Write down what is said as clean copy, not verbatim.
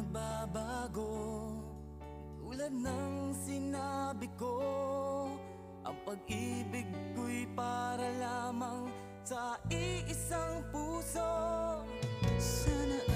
magbabago. Tulad ng sinabi ko, ang pag-ibig ko'y para lamang sa iisang puso. Sana